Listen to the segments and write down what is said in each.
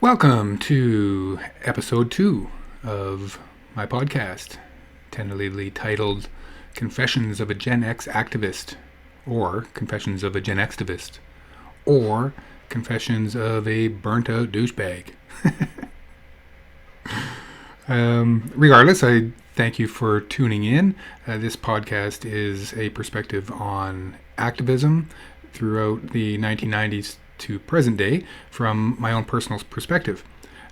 Welcome to episode 2 of my podcast, tentatively titled Confessions of a Gen X Activist, or Confessions of a Gen Xtivist, or Confessions of a Burnt Out Douchebag. Regardless, I thank you for tuning in. This podcast is a perspective on activism throughout the 1990s to present day from my own personal perspective,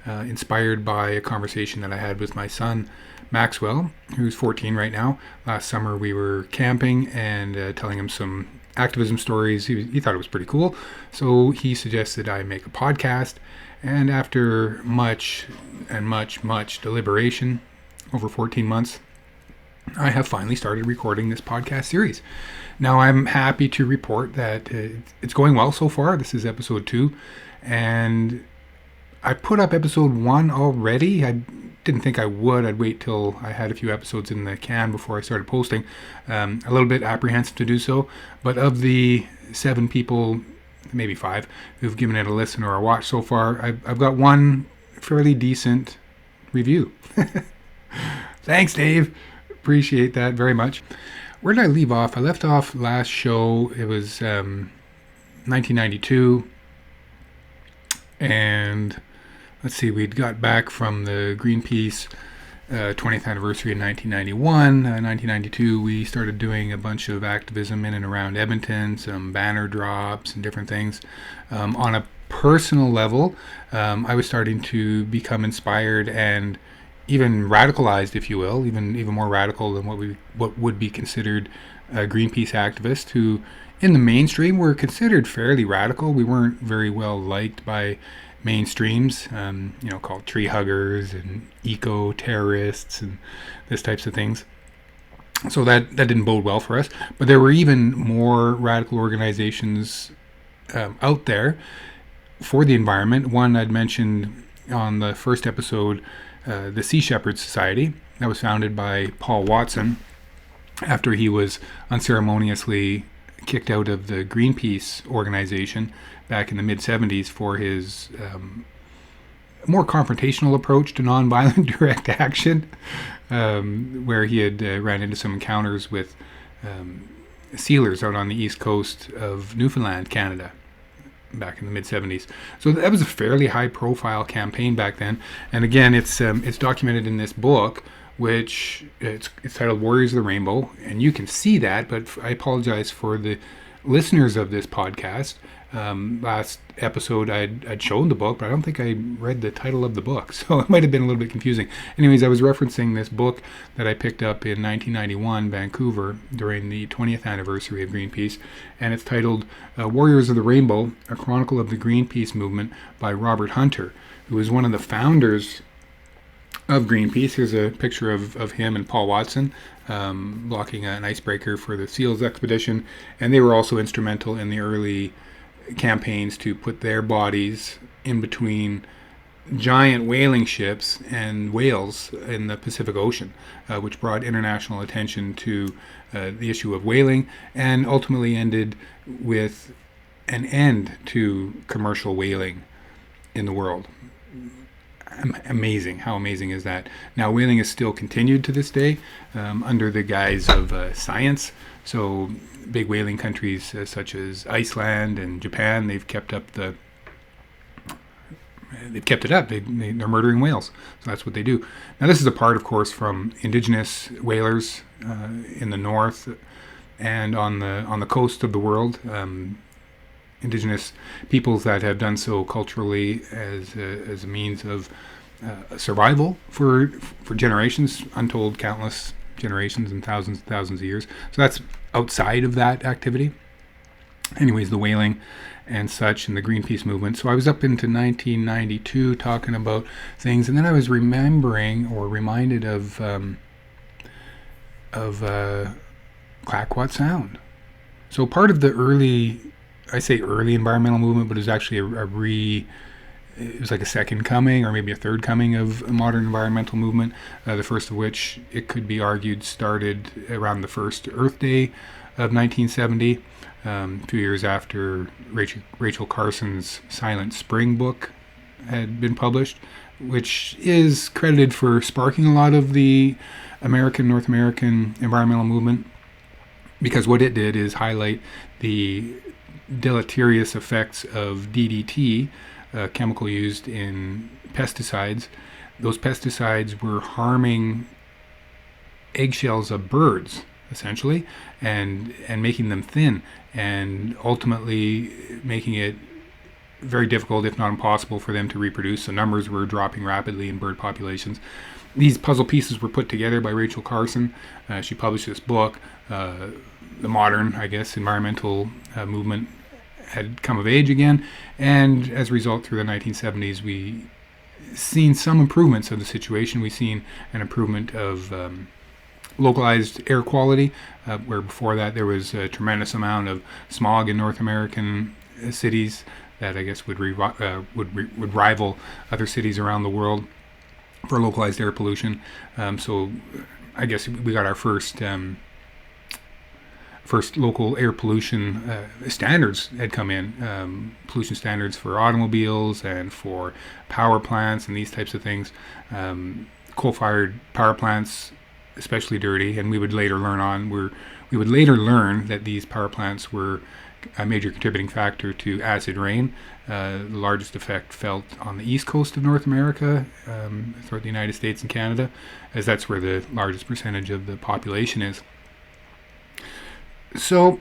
inspired by a conversation that I had with my son Maxwell, who's 14 right now. Last summer we were camping and telling him some activism stories. He thought it was pretty cool, so he suggested I make a podcast, and after much deliberation over 14 months, I have finally started recording this podcast series. Now, I'm happy to report that it's going well so far. This is episode 2, and I put up episode 1 already. I didn't think I would. I'd wait till I had a few episodes in the can before I started posting. A little bit apprehensive to do so, but of the 7 people, maybe 5, who've given it a listen or a watch so far, I've got one fairly decent review. Thanks, Dave. Appreciate that very much. Where did I leave off? I left off last show. It was 1992. And let's see, we'd got back from the Greenpeace 20th anniversary in 1991. 1992, we started doing a bunch of activism in and around Edmonton, some banner drops and different things. On a personal level, I was starting to become inspired and even radicalized, if you will, even more radical than what would be considered Greenpeace activists, who in the mainstream were considered fairly radical. We weren't very well liked by mainstreams, called tree huggers and eco-terrorists and this types of things. So that didn't bode well for us. But there were even more radical organizations out there for the environment. One I'd mentioned on the first episode, the Sea Shepherd Society, that was founded by Paul Watson after he was unceremoniously kicked out of the Greenpeace organization back in the mid-70s for his more confrontational approach to nonviolent direct action, where he had ran into some encounters with sealers out on the east coast of Newfoundland, Canada, back in the mid-70s. So that was a fairly high-profile campaign back then. And again, it's documented in this book, which it's titled Warriors of the Rainbow. And you can see that, but I apologize for the listeners of this podcast. Last episode, I'd shown the book, but I don't think I read the title of the book, so it might have been a little bit confusing. Anyways, I was referencing this book that I picked up in 1991, Vancouver, during the 20th anniversary of Greenpeace, and it's titled Warriors of the Rainbow, A Chronicle of the Greenpeace Movement by Robert Hunter, who is one of the founders of Greenpeace. Here's a picture of him and Paul Watson blocking an icebreaker for the SEALs expedition, and they were also instrumental in the early campaigns to put their bodies in between giant whaling ships and whales in the Pacific Ocean, which brought international attention to the issue of whaling and ultimately ended with an end to commercial whaling in the world. Amazing. How amazing is that? Now, whaling is still continued to this day under the guise of science. So big whaling countries such as Iceland and Japan, they've kept it up. They're murdering whales. So that's what they do. Now, this is apart, of course, from indigenous whalers in the north and on the coast of the world. Indigenous peoples that have done so culturally as a means of survival for generations, untold countless generations and thousands of years. So that's outside of that activity. Anyways, the whaling and such and the Greenpeace movement. So I was up into 1992 talking about things, and then I was reminded of Clayoquot Sound. So part of the early environmental movement, but it was actually it was like a second coming or maybe a third coming of a modern environmental movement, the first of which it could be argued started around the first Earth Day of 1970, 2 years after Rachel Carson's Silent Spring book had been published, which is credited for sparking a lot of the North American environmental movement, because what it did is highlight the deleterious effects of DDT, a chemical used in pesticides. Those pesticides were harming eggshells of birds, essentially, and making them thin, and ultimately making it very difficult, if not impossible, for them to reproduce. So numbers were dropping rapidly in bird populations. These puzzle pieces were put together by Rachel Carson. She published this book. The modern, I guess, environmental movement had come of age again, and as a result, through the 1970s, we seen some improvements of the situation. We've seen an improvement of localized air quality, where before that there was a tremendous amount of smog in North American cities that I guess would rival other cities around the world for localized air pollution. So I guess we got our first local air pollution standards had come in, pollution standards for automobiles and for power plants and these types of things. Coal-fired power plants, especially dirty, and we would later learn that these power plants were a major contributing factor to acid rain. The largest effect felt on the east coast of North America, throughout the United States and Canada, as that's where the largest percentage of the population is. So,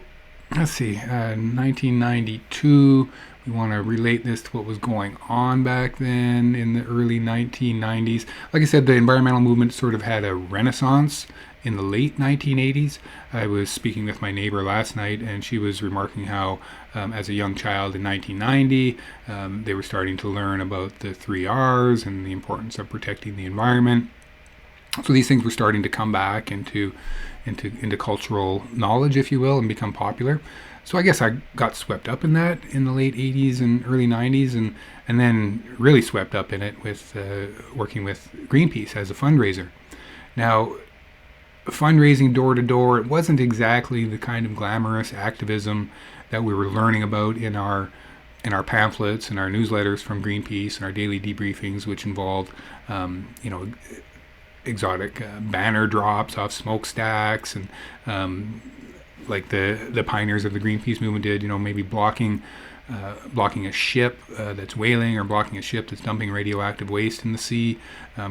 let's see, 1992, we want to relate this to what was going on back then in the early 1990s. Like I said, the environmental movement sort of had a renaissance in the late 1980s. I was speaking with my neighbor last night, and she was remarking how, as a young child in 1990, they were starting to learn about the 3 R's and the importance of protecting the environment. So these things were starting to come back into cultural knowledge, if you will, and become popular. So I guess I got swept up in that in the late 80s and early 90s, and then really swept up in it with working with Greenpeace as a fundraiser. Now, fundraising door to door, it wasn't exactly the kind of glamorous activism that we were learning about in our pamphlets and our newsletters from Greenpeace and our daily debriefings, which involved exotic banner drops off smokestacks and like the pioneers of the Greenpeace movement did, maybe blocking a ship that's whaling, or blocking a ship that's dumping radioactive waste in the sea,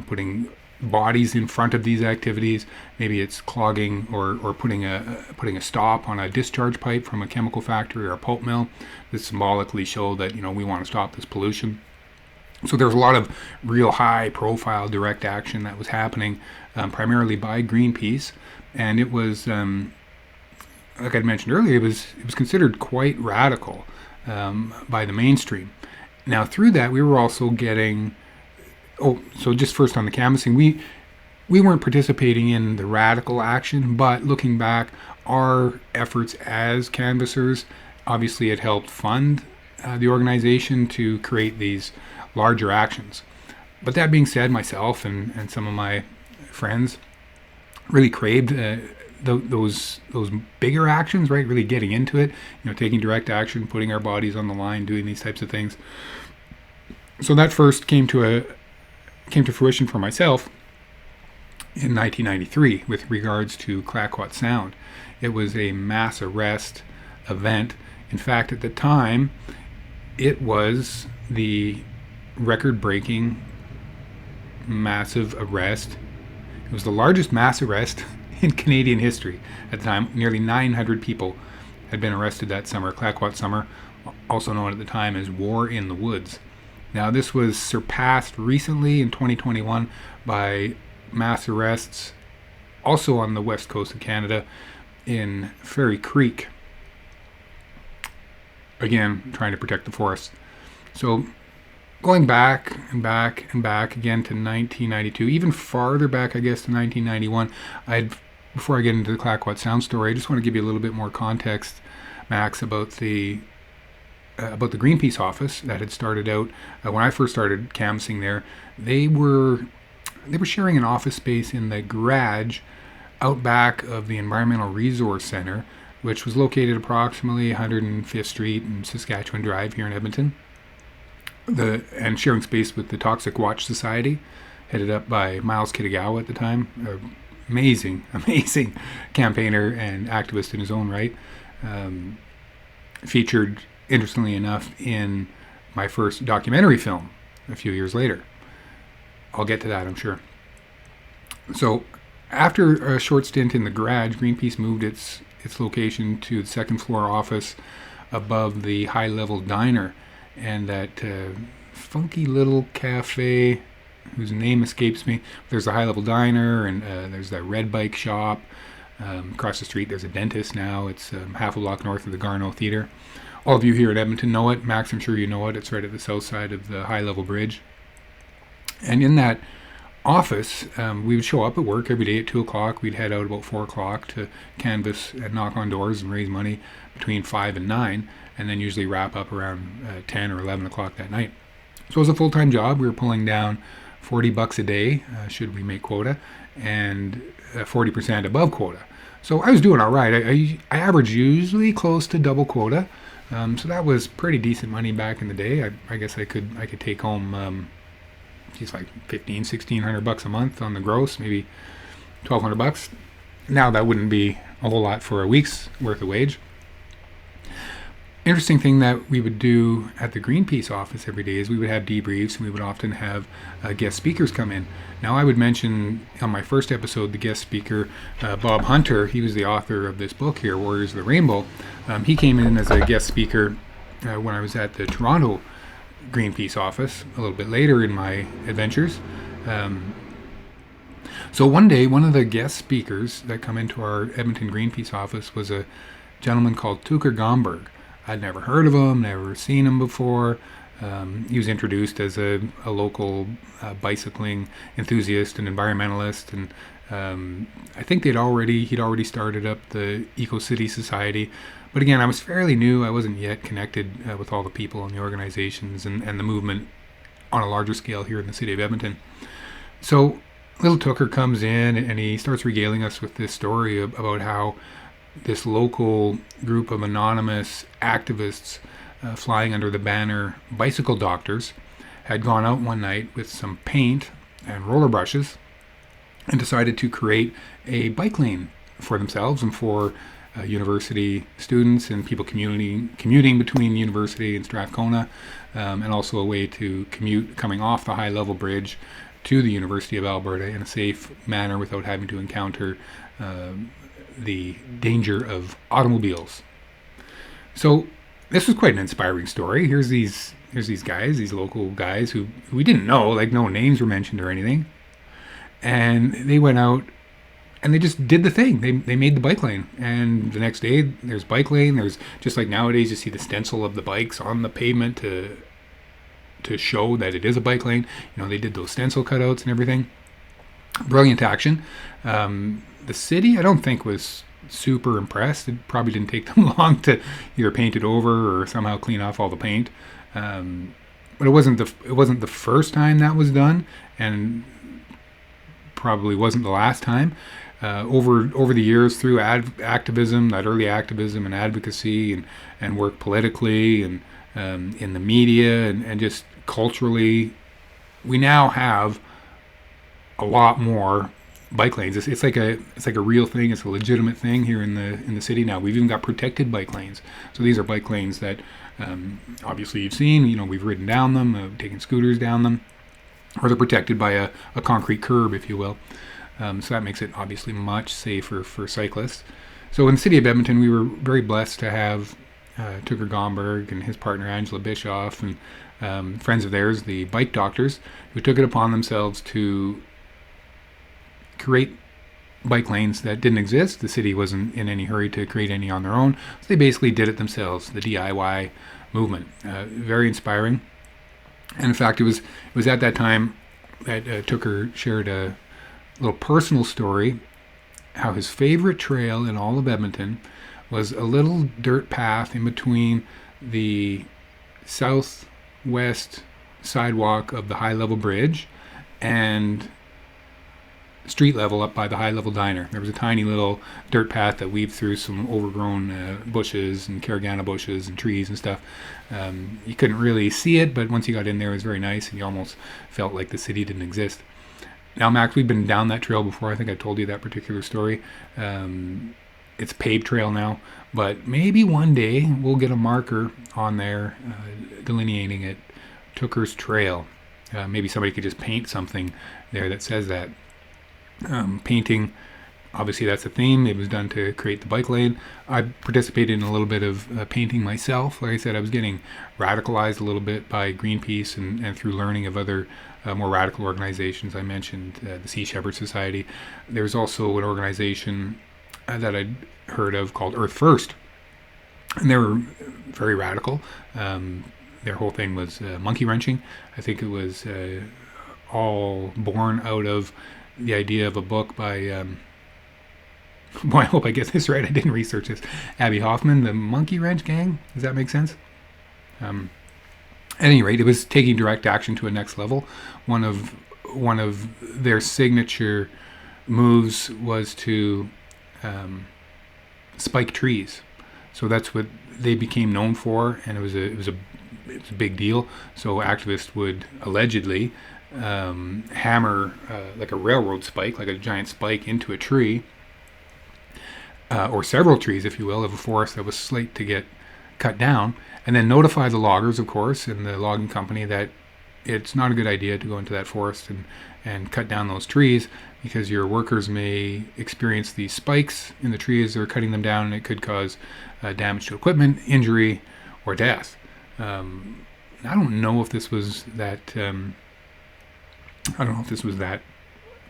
putting bodies in front of these activities. Maybe it's clogging or putting a stop on a discharge pipe from a chemical factory or a pulp mill that symbolically show that we want to stop this pollution. So there was a lot of real high-profile direct action that was happening, primarily by Greenpeace, and it was, like I mentioned earlier, it was considered quite radical by the mainstream. Now, through that, we were also getting. So just first on the canvassing, we weren't participating in the radical action, but looking back, our efforts as canvassers, obviously, it helped fund the organization to create these larger actions. But that being said, myself and some of my friends really craved those bigger actions, right? Really getting into it, taking direct action, putting our bodies on the line, doing these types of things. So that first came to fruition for myself in 1993 with regards to Clayoquot Sound. It was a mass arrest event. In fact, at the time, it was the record-breaking massive arrest. It was the largest mass arrest in Canadian history at the time. Nearly 900 people had been arrested that summer, Clayoquot Summer, also known at the time as War in the Woods. Now, this was surpassed recently in 2021 by mass arrests also on the west coast of Canada in Fairy Creek. Again, trying to protect the forests. So going back and back and back again to 1992, even farther back, I guess, to 1991, before I get into the Clayoquot Sound story, I just want to give you a little bit more context, Max, about the Greenpeace office that had started out when I first started canvassing there. They were sharing an office space in the garage out back of the Environmental Resource Center, which was located approximately 105th Street and Saskatchewan Drive here in Edmonton. and sharing space with the Toxic Watch Society, headed up by Miles Kitagawa at the time. Amazing, amazing campaigner and activist in his own right. Featured, interestingly enough, in my first documentary film a few years later. I'll get to that, I'm sure. So, after a short stint in the garage, Greenpeace moved its location to the second floor office above the high-level diner and that funky little cafe whose name escapes me. There's a high-level diner, and there's that red bike shop. Across the street, there's a dentist now. It's half a block north of the Garneau Theatre. All of you here in Edmonton know it. Max, I'm sure you know it. It's right at the south side of the high-level bridge. And in that office, we would show up at work every day at 2 o'clock. We'd head out about 4 o'clock to canvass and knock on doors and raise money between 5 and 9, and then usually wrap up around 10 or 11 o'clock that night. So it was a full-time job. We were pulling down $40 a day, should we make quota, and 40% above quota. So I was doing all right. I averaged usually close to double quota, so that was pretty decent money back in the day. I guess I could take home it's like $1,500-$1,600 a month on the gross, maybe $1,200. Now that wouldn't be a whole lot for a week's worth of wage. Interesting thing that we would do at the Greenpeace office every day is we would have debriefs, and we would often have guest speakers come in. Now, I would mention on my first episode the guest speaker, Bob Hunter. He was the author of this book here, Warriors of the Rainbow. He came in as a guest speaker when I was at the Toronto Greenpeace office a little bit later in my adventures. So one day, one of the guest speakers that come into our Edmonton Greenpeace office was a gentleman called Tucker Gomberg. I'd never heard of him, never seen him before. He was introduced as a local bicycling enthusiast and environmentalist, and I think he'd already started up the Eco-City Society. But again, I was fairly new. I wasn't yet connected with all the people and the organizations and the movement on a larger scale here in the city of Edmonton. So little Tucker comes in and he starts regaling us with this story about how this local group of anonymous activists flying under the banner Bicycle Doctors had gone out one night with some paint and roller brushes and decided to create a bike lane for themselves and for university students and people commuting between university and Strathcona, and also a way to commute coming off the high level bridge to the University of Alberta in a safe manner without having to encounter the danger of automobiles. So this was quite an inspiring story. Here's these guys, these local guys who we didn't know, like no names were mentioned or anything, and they went out and they just did the thing. They made the bike lane, and the next day there's bike lane. There's just like nowadays you see the stencil of the bikes on the pavement to show that it is a bike lane. You know, they did those stencil cutouts and everything. Brilliant action. The city, I don't think, was super impressed. It probably didn't take them long to either paint it over or somehow clean off all the paint. But it wasn't the first time that was done, and probably wasn't the last time. Over the years, through activism, that early activism and advocacy, and work politically and in the media and just culturally, we now have a lot more bike lanes. It's like a real thing. It's a legitimate thing here in the city now. We've even got protected bike lanes. So these are bike lanes that obviously you've seen. You know, we've ridden down them, taken scooters down them, or they're protected by a concrete curb, if you will. So that makes it obviously much safer for cyclists. So in the city of Edmonton, we were very blessed to have Tucker Gomberg and his partner Angela Bischoff and friends of theirs, the Bike Doctors, who took it upon themselves to create bike lanes that didn't exist. The city wasn't in any hurry to create any on their own, so they basically did it themselves, the DIY movement. Very inspiring. And in fact, it was at that time that Tucker shared a little personal story, how his favorite trail in all of Edmonton was a little dirt path in between the southwest sidewalk of the high level bridge and street level up by the high level diner. There was a tiny little dirt path that weaved through some overgrown bushes and caragana bushes and trees and stuff. You couldn't really see it, but once you got in there, it was very nice, and you almost felt like the city didn't exist. Now, Max, we've been down that trail before. I think I told you that particular story. It's a paved trail now, but maybe one day we'll get a marker on there delineating it. Tooker's Trail. Maybe somebody could just paint something there that says that. Painting, obviously that's a theme. It was done to create the bike lane. I participated in a little bit of painting myself. Like I said, I was getting radicalized a little bit by Greenpeace and through learning of other more radical organizations. I mentioned the Sea Shepherd Society. There's also an organization that I'd heard of called Earth First, and they were very radical. Their whole thing was monkey wrenching. I think it was all born out of the idea of a book by, I hope I get this right. I didn't research this. Abby Hoffman, the Monkey Wrench Gang. Does that make sense? At any rate, it was taking direct action to a next level. One of their signature moves was to spike trees. So that's what they became known for, and it was a big deal. So activists would allegedly hammer like a railroad spike, like a giant spike, into a tree, or several trees, if you will, of a forest that was slate to get cut down, and then notify the loggers, of course, and the logging company that it's not a good idea to go into that forest and cut down those trees, because your workers may experience these spikes in the trees. They're cutting them down, and it could cause damage to equipment, injury, or death. I don't know if this was that. I don't know if this was that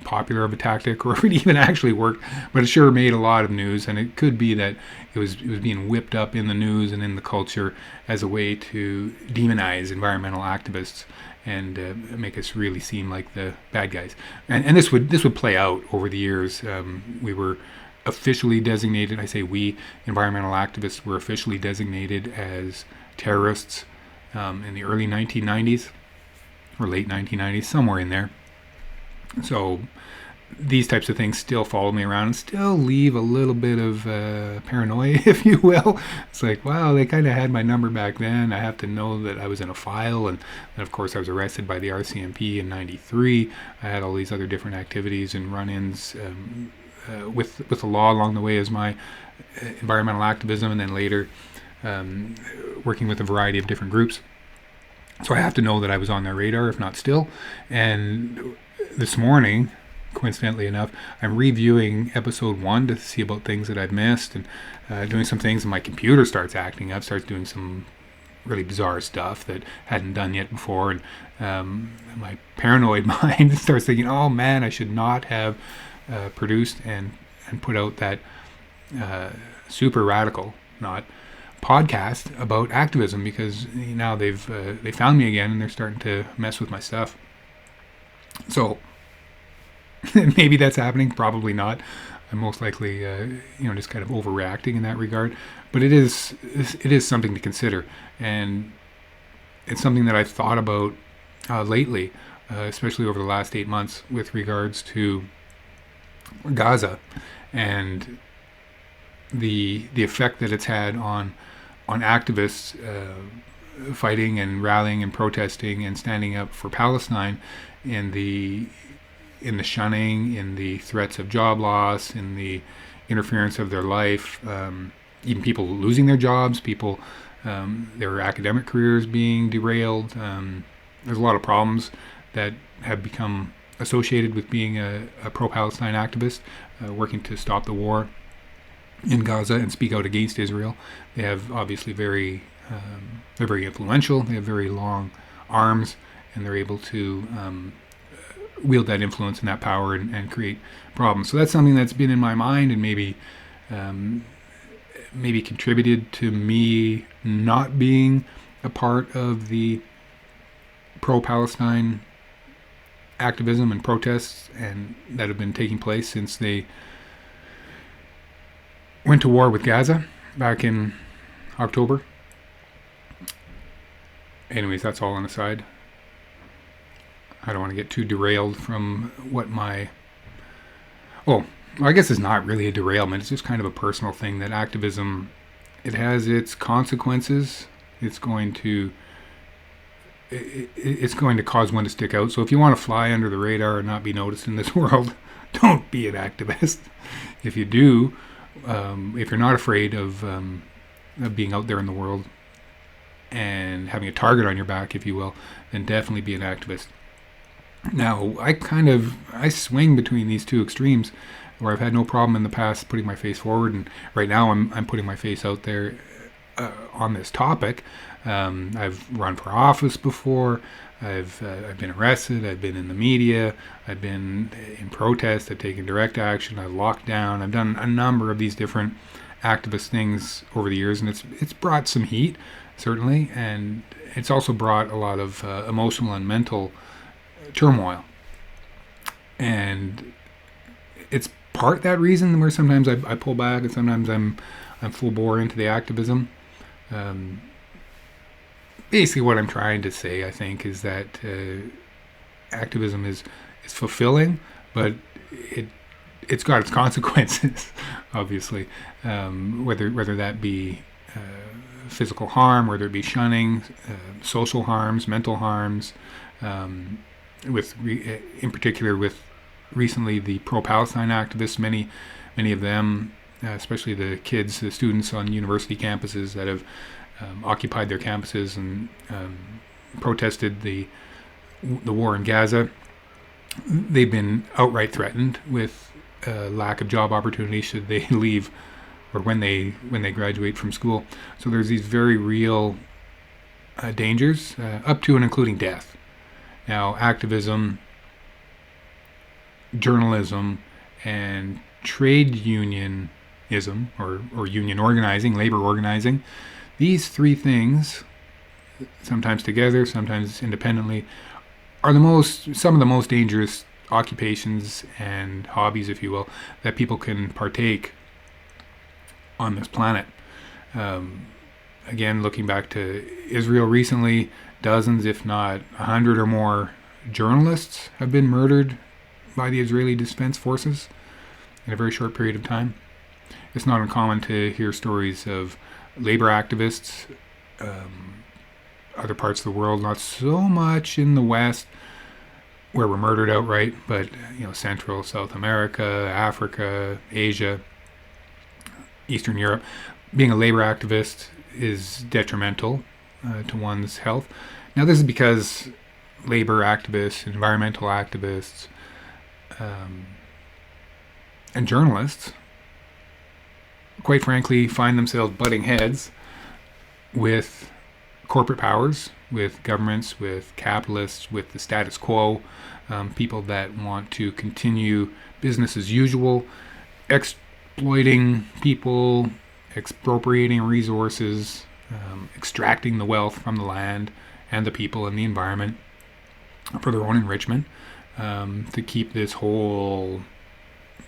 popular of a tactic, or if it even actually worked, but it sure made a lot of news, and it could be that it was being whipped up in the news and in the culture as a way to demonize environmental activists and make us really seem like the bad guys. And this would play out over the years. We were officially designated, I say we, environmental activists were officially designated as terrorists in the early 1990s, or late 1990s, somewhere in there. So these types of things still follow me around and still leave a little bit of paranoia, if you will. It's like, wow, they kind of had my number back then. I have to know that I was in a file, and of course I was arrested by the RCMP in '93. I had all these other different activities and run-ins with the law along the way as my environmental activism, and then later working with a variety of different groups. So I have to know that I was on their radar, if not still. And this morning, coincidentally enough, I'm reviewing episode 1 to see about things that I've missed, and doing some things, and my computer starts acting up, starts doing some really bizarre stuff that hadn't done yet before, and my paranoid mind starts thinking, oh man, I should not have produced and put out that super radical, not podcast about activism, because now they found me again, and they're starting to mess with my stuff. So maybe that's happening, probably not. I'm most likely just kind of overreacting in that regard, but it is something to consider, and it's something that I've thought about lately, especially over the last 8 months, with regards to Gaza and the effect that it's had on activists fighting and rallying and protesting and standing up for Palestine, in the shunning, in the threats of job loss, in the interference of their life, even people losing their jobs, people their academic careers being derailed. There's a lot of problems that have become associated with being a pro-Palestine activist, working to stop the war in Gaza and speak out against Israel. They have obviously they're very influential. They have very long arms, and they're able to wield that influence and that power and create problems. So that's something that's been in my mind, and maybe contributed to me not being a part of the pro-Palestine activism and protests and that have been taking place since they went to war with Gaza back in October. Anyways, that's all on the side. I don't want to get too derailed from what my Oh, well, I guess it's not really a derailment. It's just kind of a personal thing that activism, it has its consequences. It's going to it's going to cause one to stick out. So if you want to fly under the radar and not be noticed in this world, don't be an activist. If you do, if you're not afraid of being out there in the world and having a target on your back, if you will, then definitely be an activist. Now, I swing between these two extremes, where I've had no problem in the past putting my face forward, and right now I'm putting my face out there on this topic. I've run for office before. I've been arrested. I've been in the media. I've been in protest. I've taken direct action. I've locked down. I've done a number of these different activist things over the years, and it's brought some heat, certainly, and it's also brought a lot of emotional and mental turmoil. And it's part that reason where sometimes I pull back and sometimes I'm full bore into the activism. Um, Basically, what I'm trying to say, I think, is that activism is fulfilling, but it's got its consequences, obviously. Whether that be physical harm, whether it be shunning, social harms, mental harms. In particular, with recently the pro-Palestine activists, many of them, especially the kids, the students on university campuses that have occupied their campuses and protested the war in Gaza. They've been outright threatened with lack of job opportunities should they leave, or when they graduate from school. So there's these very real dangers, up to and including death. Now, activism, journalism, and trade unionism, or union organizing, labor organizing, these three things, sometimes together, sometimes independently, are some of the most dangerous occupations and hobbies, if you will, that people can partake on this planet. Again, looking back to Israel recently, dozens, if not 100 or more journalists have been murdered by the Israeli Defense Forces in a very short period of time. It's not uncommon to hear stories of labor activists, other parts of the world, not so much in the West, where we're murdered outright, but Central, South America, Africa, Asia, Eastern Europe. Being a labor activist is detrimental to one's health. Now, this is because labor activists, environmental activists, and journalists, quite frankly, find themselves butting heads with corporate powers, with governments, with capitalists, with the status quo, people that want to continue business as usual, exploiting people, expropriating resources, extracting the wealth from the land and the people and the environment for their own enrichment, to keep this whole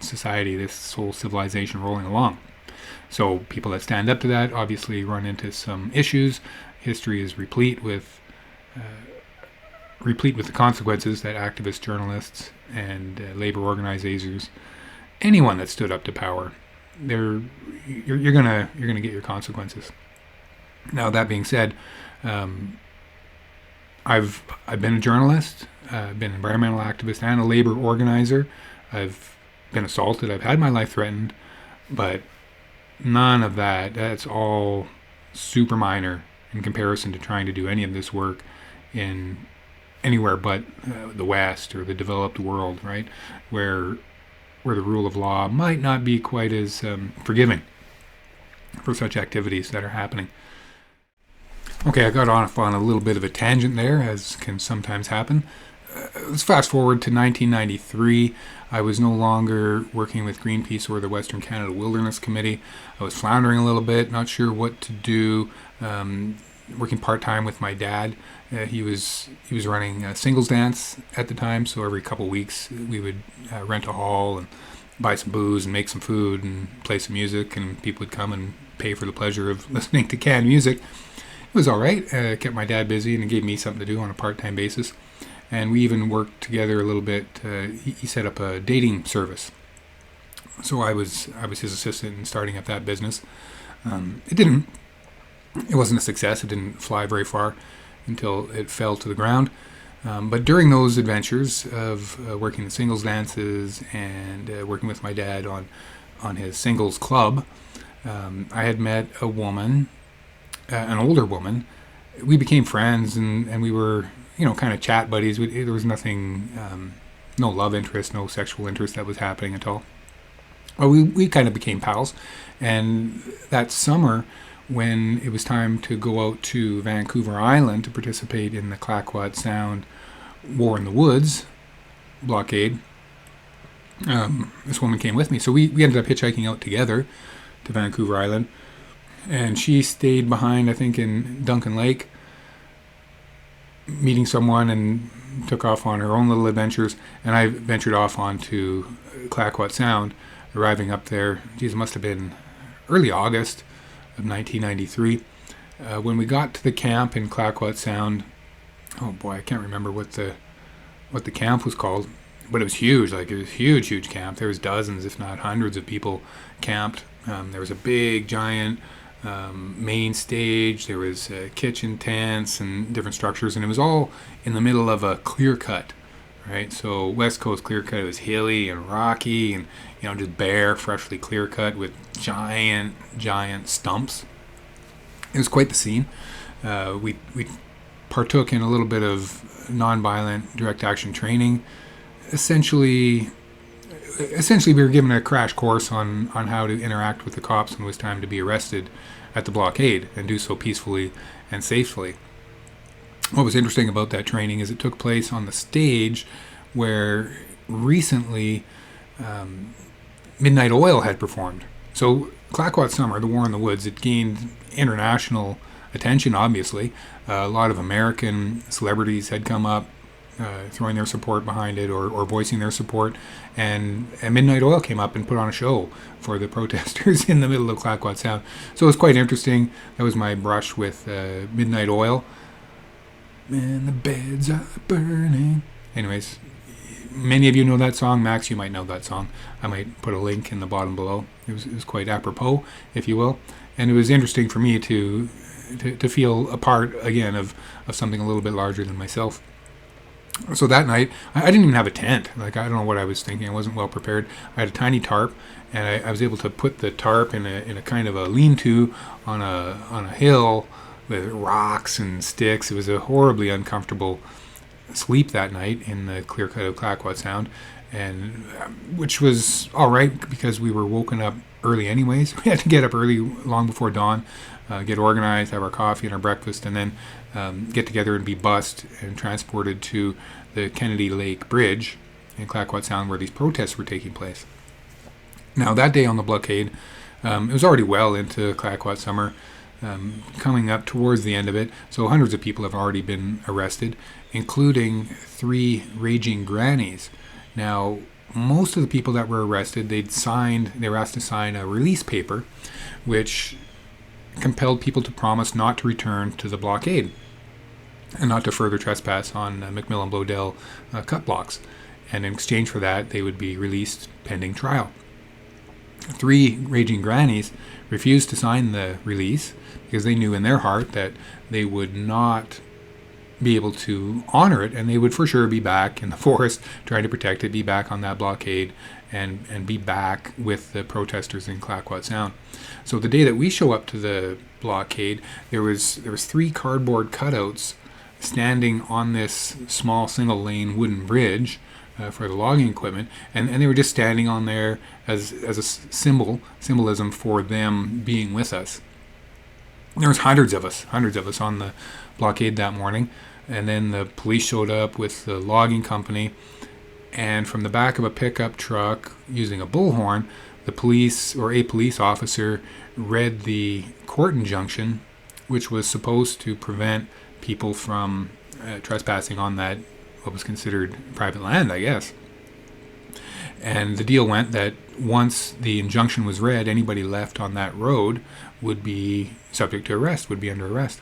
society, this whole civilization rolling along. So people that stand up to that obviously run into some issues. History is replete with the consequences that activists, journalists, and labor organizers, anyone that stood up to power, you're gonna get your consequences. Now, that being said, I've been a journalist, I've been an environmental activist and a labor organizer. I've been assaulted. I've had my life threatened, but none of that. That's all super minor in comparison to trying to do any of this work in anywhere but the West or the developed world, right? Where the rule of law might not be quite as forgiving for such activities that are happening. Okay, I got off on a little bit of a tangent there, as can sometimes happen. Let's fast forward to 1993. I was no longer working with Greenpeace or the Western Canada Wilderness Committee. I was floundering a little bit, not sure what to do. Working part-time with my dad. He was running a singles dance at the time, so every couple weeks we would rent a hall and buy some booze and make some food and play some music, and people would come and pay for the pleasure of listening to canned music. It was all right. Kept my dad busy, and it gave me something to do on a part-time basis. And we even worked together a little bit. He set up a dating service. So I was his assistant in starting up that business. It wasn't a success. It didn't fly very far until it fell to the ground. But during those adventures of working the singles dances and working with my dad on his singles club, I had met a woman, an older woman. We became friends, and we were, kind of chat buddies. There was nothing, no love interest, no sexual interest that was happening at all. Well, we kind of became pals. And that summer, when it was time to go out to Vancouver Island to participate in the Clayoquot Sound War in the Woods blockade, this woman came with me. So we ended up hitchhiking out together to Vancouver Island. And she stayed behind, I think, in Duncan Lake, meeting someone, and took off on her own little adventures. And I ventured off onto Clayoquot Sound, arriving up there, it must have been early August of 1993. When we got to the camp in Clayoquot Sound, oh boy, I can't remember what the camp was called, but it was huge. Like, it was a huge camp. There was dozens, if not hundreds, of people camped. There was a big, giant main stage. There was kitchen tents and different structures, and it was all in the middle of a clear cut. Right, so West Coast clear cut, it was hilly and rocky, and just bare, freshly clear cut with giant stumps. It was quite the scene. We partook in a little bit of nonviolent direct action training. Essentially, we were given a crash course on how to interact with the cops when it was time to be arrested at the blockade, and do so peacefully and safely. What was interesting about that training is it took place on the stage where recently Midnight Oil had performed. So Clayoquot Summer, the War in the Woods, it gained international attention, obviously. A lot of American celebrities had come up throwing their support behind it, or voicing their support. And Midnight Oil came up and put on a show for the protesters in the middle of Clayoquot Sound. So it was quite interesting. That was my brush with Midnight Oil. And the beds are burning. Anyways, many of you know that song. Max, you might know that song. I might put a link in the bottom below. It was quite apropos, if you will. And it was interesting for me to feel a part, again, of something a little bit larger than myself. So that night, I didn't even have a tent. Like, I don't know what I was thinking. I wasn't well prepared. I had a tiny tarp, and I was able to put the tarp in a kind of a lean-to on a hill with rocks and sticks. It was a horribly uncomfortable sleep that night in the clear cut of Clayoquot Sound, and which was all right because we were woken up early anyways. We had to get up early, long before dawn, get organized, have our coffee and our breakfast, and then get together and be bussed and transported to the Kennedy Lake Bridge in Clayoquot Sound where these protests were taking place. Now, that day on the blockade, it was already well into Clayoquot Summer, coming up towards the end of it, so hundreds of people have already been arrested, including 3 raging grannies. Now, most of the people that were arrested, they were asked to sign a release paper, which compelled people to promise not to return to the blockade and not to further trespass on McMillan-Blodell cut blocks. And in exchange for that, they would be released pending trial. 3 raging grannies refused to sign the release because they knew in their heart that they would not be able to honor it, and they would for sure be back in the forest trying to protect it, be back on that blockade, and be back with the protesters in Clayoquot Sound. So the day that we show up to the blockade, there was 3 cardboard cutouts standing on this small single lane wooden bridge for the logging equipment, and they were just standing on there as a symbolism for them being with us. There was hundreds of us on the blockade that morning, and then the police showed up with the logging company, and from the back of a pickup truck using a bullhorn, a police officer read the court injunction, which was supposed to prevent people from trespassing on that, what was considered private land, I guess. And the deal went that once the injunction was read, anybody left on that road would be subject to arrest, would be under arrest.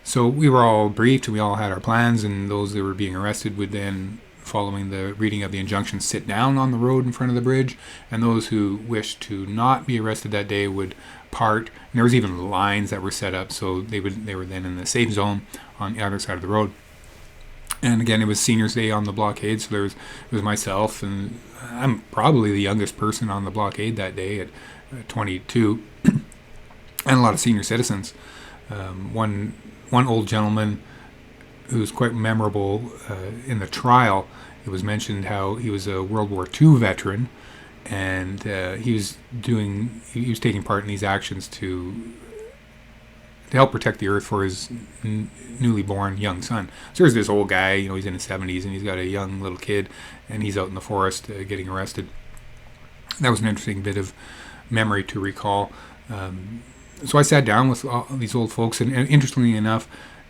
So we were all briefed, and we all had our plans, and those that were being arrested would then following the reading of the injunction, sit down on the road in front of the bridge, and those who wished to not be arrested that day would part. And there was even lines that were set up, so they were then in the safe zone on the other side of the road. And again, it was Seniors Day on the blockade, so it was myself, and I'm probably the youngest person on the blockade that day at 22, and a lot of senior citizens. One old gentleman who was quite memorable in the trial. It was mentioned how he was a World War II veteran, and he was taking part in these actions to help protect the earth for his newly born young son. So there's this old guy, he's in his 70s, and he's got a young little kid, and he's out in the forest getting arrested. That was an interesting bit of memory to recall. So I sat down with all these old folks, and interestingly enough,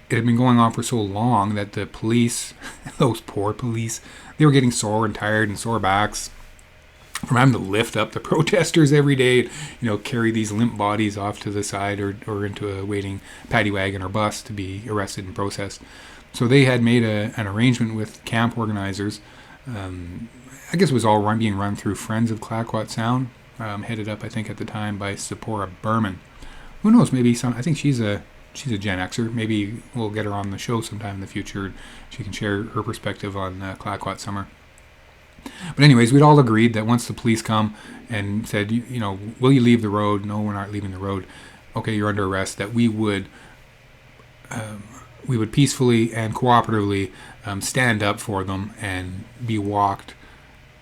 it had been going on for so long that the police, those poor police, they were getting sore and tired and sore backs from having to lift up the protesters every day, carry these limp bodies off to the side or into a waiting paddy wagon or bus to be arrested and processed. So they had made an arrangement with camp organizers. I guess it was all being run through Friends of Clayoquot Sound, headed up, I think, at the time by Sephora Berman. Who knows? Maybe I think she's a Gen Xer. Maybe we'll get her on the show sometime in the future. She can share her perspective on Clayoquot Summer. But anyways, we'd all agreed that once the police come and said, will you leave the road? No, we're not leaving the road. Okay, you're under arrest. That we would peacefully and cooperatively stand up for them and be walked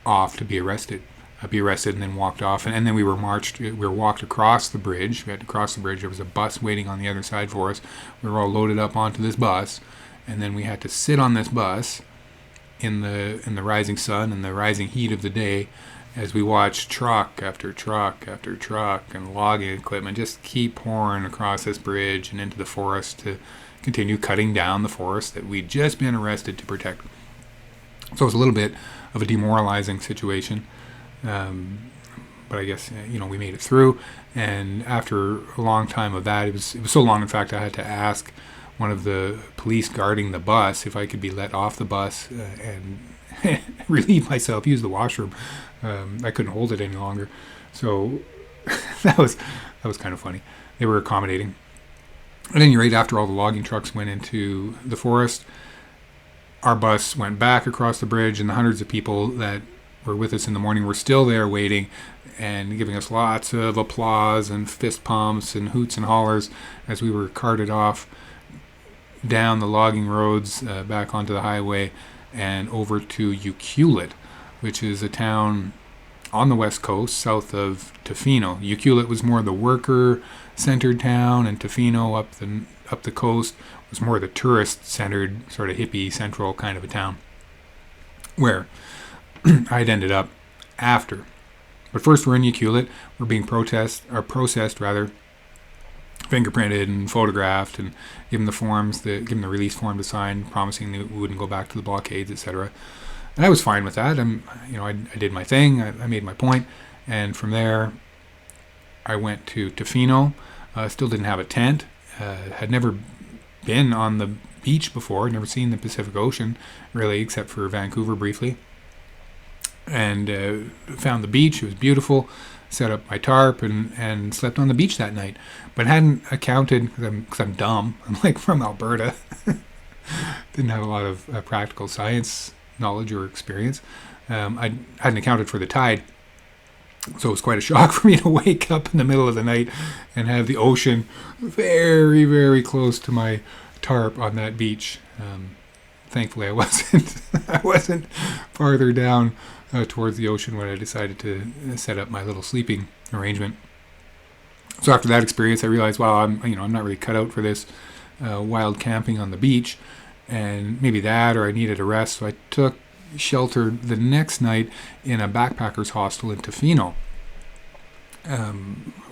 off to be arrested. And then walked off, and then we were walked across the bridge. We had to cross the bridge. There was a bus waiting on the other side for us. We were all loaded up onto this bus, and then we had to sit on this bus in the rising sun and the rising heat of the day as we watched truck after truck after truck and logging equipment just keep pouring across this bridge and into the forest to continue cutting down the forest that we'd just been arrested to protect. So it was a little bit of a demoralizing situation. But I guess, we made it through. And after a long time of that, it was so long, in fact, I had to ask one of the police guarding the bus if I could be let off the bus and relieve myself, use the washroom. I couldn't hold it any longer. So that was kind of funny. They were accommodating. At any rate, after all the logging trucks went into the forest, our bus went back across the bridge, and the hundreds of people that were with us in the morning were still there waiting and giving us lots of applause and fist pumps and hoots and hollers as we were carted off down the logging roads back onto the highway and over to Ucluelet, which is a town on the west coast south of Tofino. Ucluelet was more the worker-centered town, and Tofino up the coast was more the tourist-centered, sort of hippie central kind of a town, where I'd ended up after. But first we're in Ucluelet. We're being processed, fingerprinted and photographed, and given the release form to sign, promising that we wouldn't go back to the blockades, etc. And I was fine with that. I did my thing. I made my point, and from there, I went to Tofino. Still didn't have a tent. Had never been on the beach before. Never seen the Pacific Ocean really, except for Vancouver briefly. And found the beach. It was beautiful. Set up my tarp and slept on the beach that night. But hadn't accounted, because I'm dumb. I'm like from Alberta. Didn't have a lot of practical science knowledge or experience. I hadn't accounted for the tide. So it was quite a shock for me to wake up in the middle of the night and have the ocean very, very close to my tarp on that beach. Thankfully, I wasn't farther down towards the ocean when I decided to set up my little sleeping arrangement. So after that experience, I realized, wow, I'm not really cut out for this wild camping on the beach, and maybe that, or I needed a rest. So I took shelter the next night in a backpackers hostel in Tofino,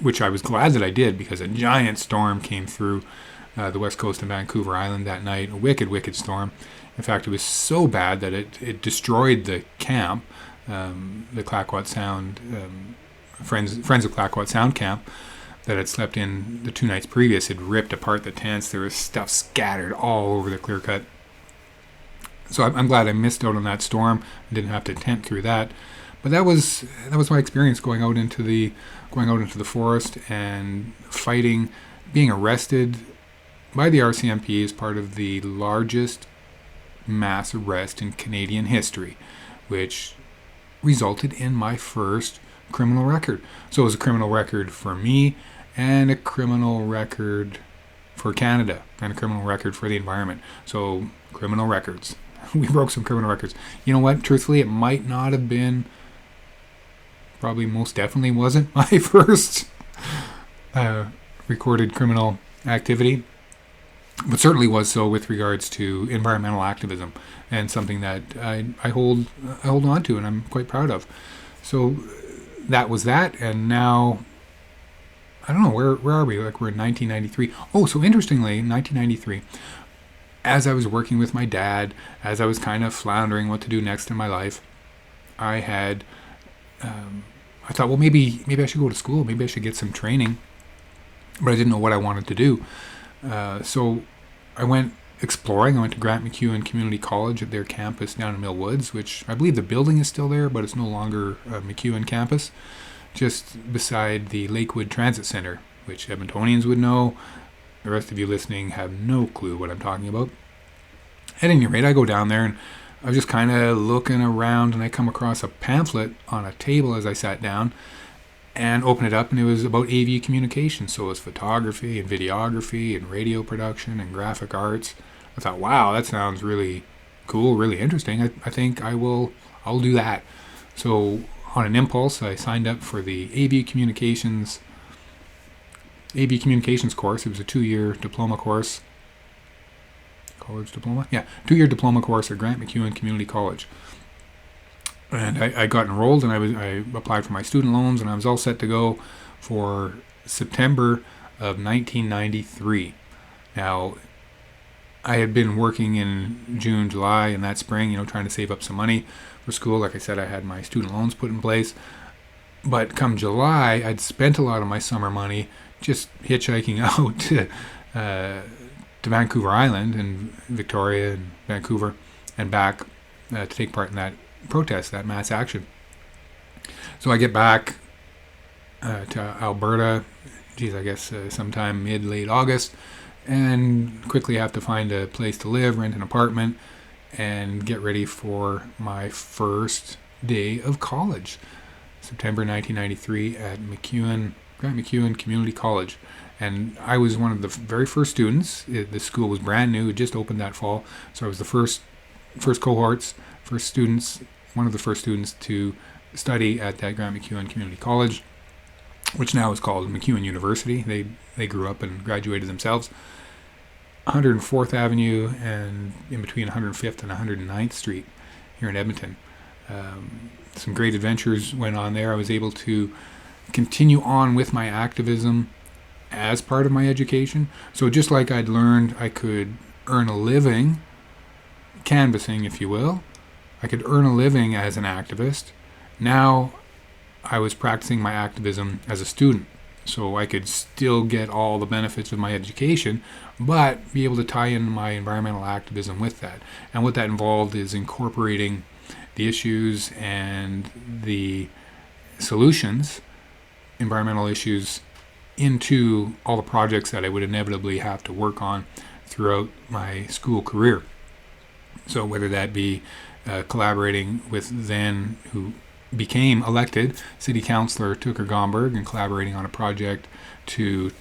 which I was glad that I did, because a giant storm came through the west coast of Vancouver Island that night. A wicked, wicked storm. In fact, it was so bad that it destroyed the camp, the Clayoquot Sound, Friends of Clayoquot Sound camp that had slept in the 2 nights previous. Had ripped apart the tents. There was stuff scattered all over the clear cut. So I'm glad I missed out on that storm. I didn't have to tent through that. But that was my experience going out into the forest and fighting, being arrested by the RCMP as part of the largest mass arrest in Canadian history, which resulted in my first criminal record. So it was a criminal record for me, and a criminal record for Canada, and a criminal record for the environment. So criminal records. We broke some criminal records. You know what? Truthfully, it might not have been, probably most definitely wasn't my first recorded criminal activity, but certainly was so with regards to environmental activism, and something that I hold on to and I'm quite proud of. So that was that, and now I don't know, where are we? Like, we're in 1993. Oh, so interestingly, in 1993, as I was working with my dad, as I was kind of floundering what to do next in my life, I had I thought, well, maybe I should go to school. Maybe I should get some training, but I didn't know what I wanted to do. So I went exploring. I went to Grant MacEwan Community College at their campus down in Mill Woods, which I believe the building is still there, but it's no longer a MacEwan campus, just beside the Lakewood Transit Center, which Edmontonians would know. The rest of you listening have no clue what I'm talking about. At any rate, I go down there, and I was just kind of looking around, and I come across a pamphlet on a table as I sat down and open it up, and it was about AV communication. So it was photography and videography and radio production and graphic arts. I thought, wow, that sounds really cool, really interesting. I think I'll do that. So on an impulse, I signed up for the AV Communications course. It was a 2-year diploma course. College diploma? Yeah, 2-year diploma course at Grant MacEwan Community College. And I got enrolled, and I applied for my student loans, and I was all set to go for September of 1993. Now, I had been working in June, July, and that spring, trying to save up some money for school. Like I said, I had my student loans put in place. But come July, I'd spent a lot of my summer money just hitchhiking out to Vancouver Island and Victoria and Vancouver and back to take part in that protest, that mass action. So I get back to Alberta, I guess sometime mid-late August, and quickly have to find a place to live, rent an apartment, and get ready for my first day of college. September 1993 at Grant MacEwan Community College. And I was one of the very first students. The school was brand new. It just opened that fall. So I was the first cohorts, first students, one of the first students to study at that Grant MacEwan Community College, which now is called MacEwan University. They grew up and graduated themselves. 104th Avenue and in between 105th and 109th Street here in Edmonton. Some great adventures went on there. I was able to continue on with my activism as part of my education. So just like I'd learned I could earn a living canvassing, if you will, I could earn a living as an activist. Now I was practicing my activism as a student. So I could still get all the benefits of my education, but be able to tie in my environmental activism with that. And what that involved is incorporating the issues and the solutions, environmental issues, into all the projects that I would inevitably have to work on throughout my school career. So whether that be collaborating with then who became elected City Councillor Tucker Gomberg and collaborating on a project to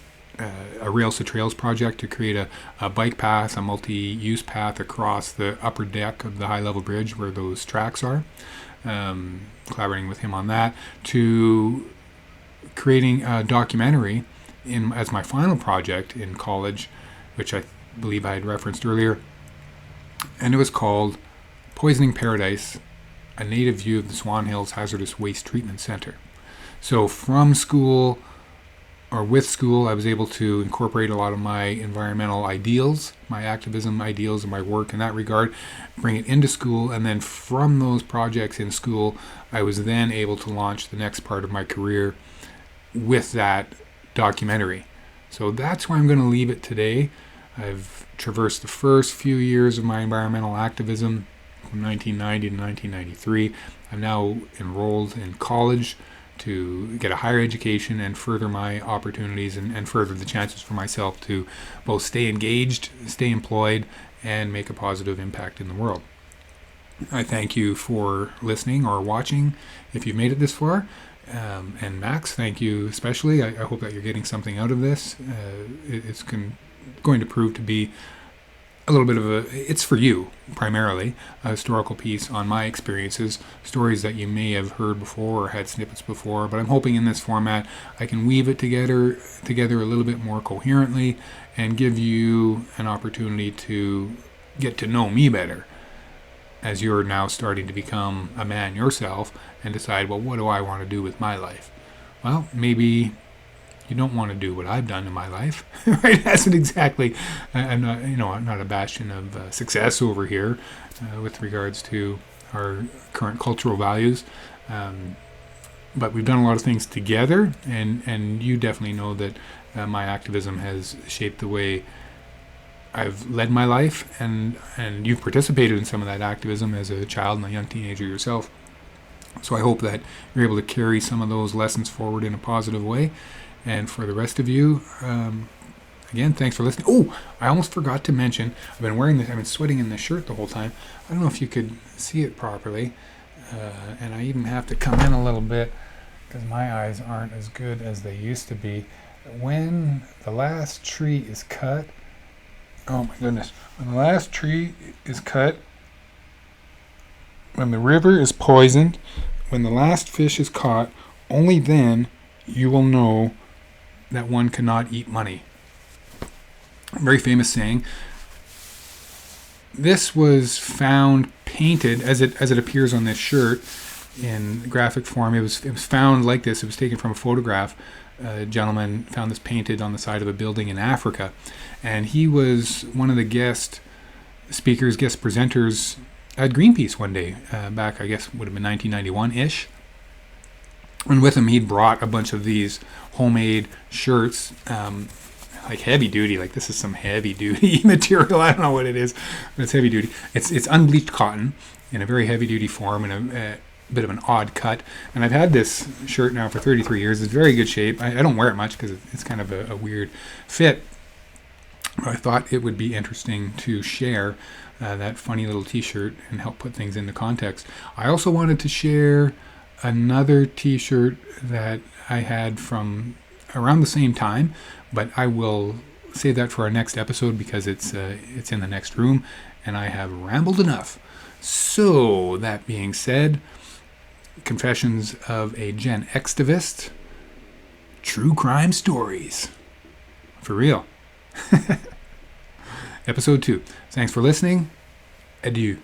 a Rails to Trails project to create a bike path, a multi-use path across the upper deck of the high-level bridge where those tracks are. Collaborating with him on that, to creating a documentary as my final project in college, which I believe I had referenced earlier, and it was called Poisoning Paradise, a native view of the Swan Hills Hazardous Waste Treatment Center. So from school, or with school, I was able to incorporate a lot of my environmental ideals, my activism ideals, and my work in that regard, bring it into school, and then from those projects in school, I was then able to launch the next part of my career with that documentary. So that's where I'm going to leave it today. I've traversed the first few years of my environmental activism from 1990 to 1993. I'm now enrolled in college to get a higher education and further my opportunities and further the chances for myself to both stay engaged, stay employed, and make a positive impact in the world. I thank you for listening or watching if you've made it this far. And Max, thank you especially. I hope that you're getting something out of this. It's going to prove to be a little bit of it's for you primarily, a historical piece on my experiences, stories that you may have heard before or had snippets before, but I'm hoping in this format I can weave it together a little bit more coherently and give you an opportunity to get to know me better as you're now starting to become a man yourself and decide, well, what do I want to do with my life? Well, maybe you don't want to do what I've done in my life, right? That's exactly. I'm not a bastion of success over here with regards to our current cultural values, but we've done a lot of things together, and you definitely know that my activism has shaped the way I've led my life, and you've participated in some of that activism as a child and a young teenager yourself. So I hope that you're able to carry some of those lessons forward in a positive way. And for the rest of you, again, thanks for listening. Oh, I almost forgot to mention, I've been sweating in this shirt the whole time. I don't know if you could see it properly. And I even have to come in a little bit because my eyes aren't as good as they used to be. When the last tree is cut, oh my goodness, when the last tree is cut, when the river is poisoned, when the last fish is caught, only then you will know that one cannot eat money. Very famous saying. This was found painted as it appears on this shirt in graphic form. It was found like this. It was taken from a photograph. A gentleman found this painted on the side of a building in Africa, and he was one of the guest presenters at Greenpeace one day back, I guess would have been 1991-ish. And with him, he'd brought a bunch of these homemade shirts, like heavy duty. Like this is some heavy duty material. I don't know what it is, but it's heavy duty. It's unbleached cotton in a very heavy duty form and a bit of an odd cut. And I've had this shirt now for 33 years. It's very good shape. I don't wear it much because it's kind of a weird fit. But I thought it would be interesting to share that funny little t-shirt and help put things into context. I also wanted to share another t-shirt that I had from around the same time, but I will save that for our next episode because it's in the next room and I have rambled enough. So that being said, Confessions of a Gen Xtivist, True Crime Stories. For real. Episode 2. Thanks for listening. Adieu.